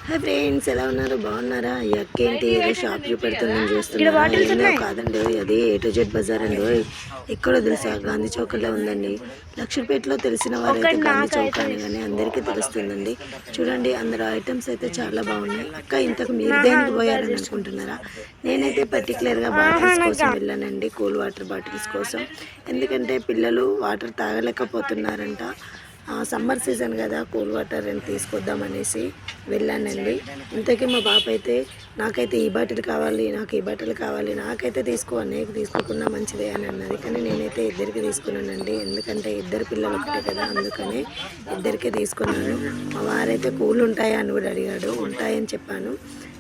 Hi friends, ఎలా ఉన్నారు? బాగున్నారా? ఈ అక్కేంటి ఏదో షాప్ చూపెడుతుందని చూస్తున్నారా? ఏందో కాదండి, అది A to Z బజార్ అండి. ఎక్కడో తెలుసా? గాంధీ చౌక్లో ఉందండి. లక్షపేటలో తెలిసిన వారైతే గాంధీ చౌక్ అని కానీ అందరికీ తెలుస్తుందండి. చూడండి, అందరు ఐటమ్స్ అయితే చాలా బాగున్నాయి. అక్క, ఇంతకు మీరు దేనికి పోయారని అనుకుంటున్నారా? నేనైతే పర్టికులర్గా బాటిల్స్ కోసం వెళ్ళానండి, కూల్ వాటర్ బాటిల్స్ కోసం. ఎందుకంటే పిల్లలు వాటర్ తాగలేకపోతున్నారంట. సమ్మర్ సీజన్ కదా, కూల్ వాటర్ అని తీసుకొద్దామనేసి వెళ్ళానండి. ఇంతకీ మా పాప అయితే నాకైతే ఈ బాటిల్ కావాలి, నాకు ఈ బాటిల్ కావాలి, నాకైతే తీసుకో, అన్నయ్యకి తీసుకోకుండా మంచిదే అని అన్నది. కానీ నేనైతే ఇద్దరికి తీసుకున్నానండి, ఎందుకంటే ఇద్దరు పిల్లలు ఒకటే కదా, అందుకని ఇద్దరికే తీసుకున్నాను. మా వారైతే కూల్ ఉంటాయా అని కూడా అడిగాడు. ఉంటాయని చెప్పాను.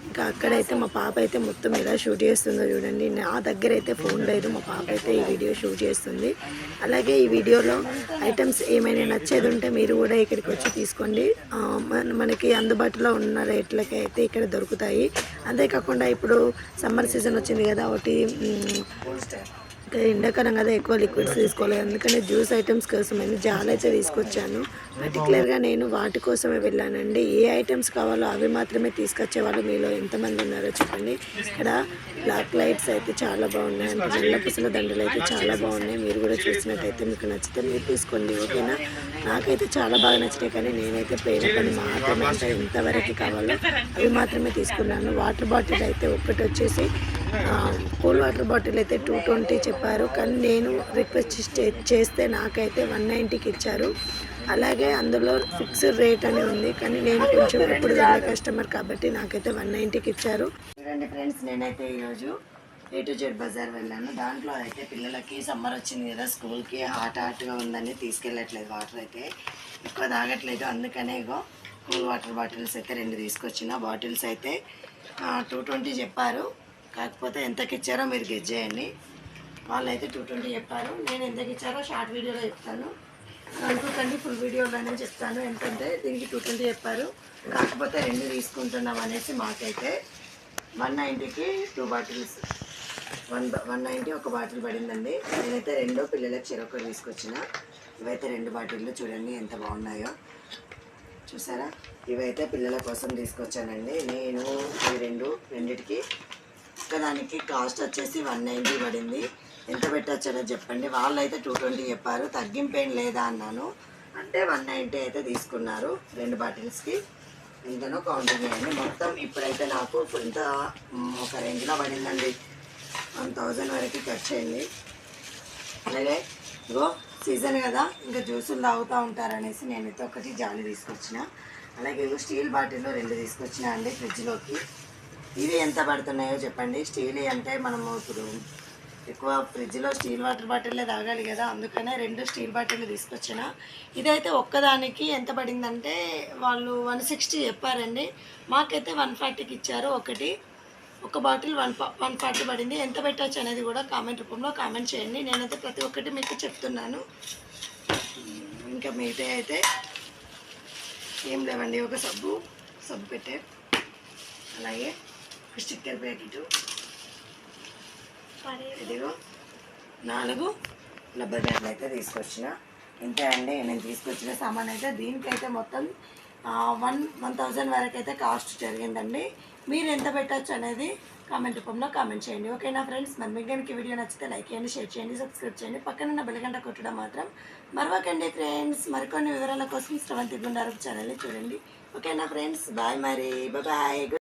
ఇంకా అక్కడైతే మా పాప అయితే మొత్తం ఎలా షూట్ చేస్తుందో చూడండి. నా దగ్గర అయితే ఫోన్ లేదు, మా పాప అయితే ఈ వీడియో షూట్ చేస్తుంది. అలాగే ఈ వీడియోలో ఐటమ్స్ ఏమైనా నచ్చేది ఉంటే మీరు కూడా ఇక్కడికి వచ్చి తీసుకోండి. మనకి అందుబాటులో ఉన్న రేట్లకి అయితే ఇక్కడ దొరుకుతాయి. అంతేకాకుండా ఇప్పుడు సమ్మర్ సీజన్ వచ్చింది కదా, ఒకటి ఎండాకాలం కదా, ఎక్కువ లిక్విడ్స్ తీసుకోలేదు, అందుకని జ్యూస్ ఐటమ్స్ కోసమని జాల్ అయితే తీసుకొచ్చాను. పర్టికులర్గా నేను వాటి కోసమే వెళ్ళానండి. ఏ ఐటమ్స్ కావాలో అవి మాత్రమే తీసుకొచ్చే వాళ్ళు మీలో ఎంతమంది ఉన్నారో చెప్పండి. ఇక్కడ బ్లాక్ లైట్స్ అయితే చాలా బాగున్నాయి, అంటే నల్ల పుసల దండలు అయితే చాలా బాగున్నాయి. మీరు కూడా చూసినట్టయితే మీకు నచ్చితే మీరు తీసుకోండి, ఓకేనా? నాకైతే చాలా బాగా నచ్చినాయి, కానీ నేనైతే పోయిన పని మాత్రమే, అంటే ఎంతవరకు కావాలో అవి మాత్రమే తీసుకున్నాను. వాటర్ బాటిల్ అయితే ఒక్కటి వచ్చేసి కూల్ వాటర్ బాటిల్ అయితే 220 చెప్పారు, కానీ నేను రిక్వెస్ట్ చేస్తే నాకైతే 190కి ఇచ్చారు. అలాగే అందులో ఫిక్స్డ్ రేట్ అని ఉంది, కానీ నేను కొంచెం ఎప్పుడు వెళ్ళే కస్టమర్ కాబట్టి నాకైతే 190కి ఇచ్చారు. చూడండి ఫ్రెండ్స్, నేనైతే ఈరోజు A to Z బజార్ వెళ్ళాను. దాంట్లో అయితే పిల్లలకి సమ్మర్ వచ్చింది కదా, స్కూల్కి హాట్గా ఉందని తీసుకెళ్ళట్లేదు, వాటర్ అయితే ఎక్కువ తాగట్లేదు. అందుకనే ఇగో కూల్ వాటర్ బాటిల్స్ అయితే 2 తీసుకొచ్చిన. బాటిల్స్ అయితే 220 చెప్పారు, కాకపోతే ఎంతకి ఇచ్చారో మీరు గెస్ చేయండి. వాళ్ళు అయితే 220 చెప్పారు, నేను ఎంతకి ఇచ్చారో షార్ట్ వీడియోలో చెప్తాను. అనుకోకండి, ఫుల్ వీడియోలోనే చెప్తాను. ఎందుకంటే దీనికి 220 చెప్పారు, కాకపోతే 2 తీసుకుంటున్నాం అనేసి మాకైతే 190కి 2 బాటిల్స్ 190 ఒక బాటిల్ పడిందండి. నేనైతే 2 పిల్లలకి చెరొకటి తీసుకొచ్చిన. ఇవైతే 2 బాటిళ్ళు చూడండి ఎంత బాగున్నాయో, చూసారా? ఇవైతే పిల్లల కోసం తీసుకొచ్చానండి నేను. ఈ రెండిటికి ఒక్కదానికి కాస్ట్ వచ్చేసి 190 పడింది. ఎంత పెట్టచ్చో చెప్పండి. వాళ్ళు అయితే 220 చెప్పారు, తగ్గింపేం లేదా అన్నాను, అంటే 190 అయితే తీసుకున్నారు 2 బాటిల్స్కి. ఎంతనో కౌంటింగ్ చేయండి. మొత్తం ఇప్పుడైతే నాకు ఇంత ఒక రేంజ్లో పడిందండి, 1000 వరకు ఖర్చు అయింది. అలాగే ఇగో సీజన్ కదా, ఇంకా జ్యూసులు తాగుతూ ఉంటారనేసి నేనైతే ఒకటి జాలి తీసుకొచ్చిన. అలాగే ఇగో స్టీల్ బాటిల్లో 2 తీసుకొచ్చిన అండి ఫ్రిడ్జ్లోకి. ఇవి ఎంత పడుతున్నాయో చెప్పండి. స్టీల్ అంటే మనము ఇప్పుడు ఎక్కువ ఫ్రిడ్జ్లో స్టీల్ వాటర్ బాటిల్లే తాగాలి కదా, అందుకనే 2 స్టీల్ బాటిల్ తీసుకొచ్చిన. ఇదైతే ఒక్కదానికి ఎంత పడిందంటే వాళ్ళు 160 చెప్పారండి, మాకైతే 140కి ఇచ్చారు. ఒక బాటిల్ 140 పడింది. ఎంత పెట్టచ్చు అనేది కూడా కామెంట్ రూపంలో కామెంట్ చేయండి. నేనైతే ప్రతి ఒక్కటి మీకు చెప్తున్నాను. ఇంకా మిగతా అయితే ఏం లేవండి. ఒక సబ్బు పెట్టే, అలాగే స్టిక్కర్ ప్యాకెట్, ఇదిగో 4 రబ్బర్ బ్యాండ్లు అయితే తీసుకొచ్చిన. ఇంతే అండి నేను తీసుకొచ్చిన సామాన్ అయితే. దీనికైతే మొత్తం 1000 వరకు అయితే కాస్ట్ జరిగిందండి. మీరు ఎంత పెట్టచ్చు అనేది కామెంట్ రూపంలో కామెంట్ చేయండి, ఓకేనా ఫ్రెండ్స్? మరి మీకు కనుక వీడియో నచ్చితే లైక్ చేయండి, షేర్ చేయండి, సబ్స్క్రైబ్ చేయండి, పక్కనున్న బెల్ గంట కొట్టడం మాత్రం మరవకండి ఫ్రెండ్స్. మరికొన్ని వివరాల కోసం శ్రవంతి గుండారపు ఛానల్ని చూడండి, ఓకేనా ఫ్రెండ్స్? బాయ్, మరి బాయ్.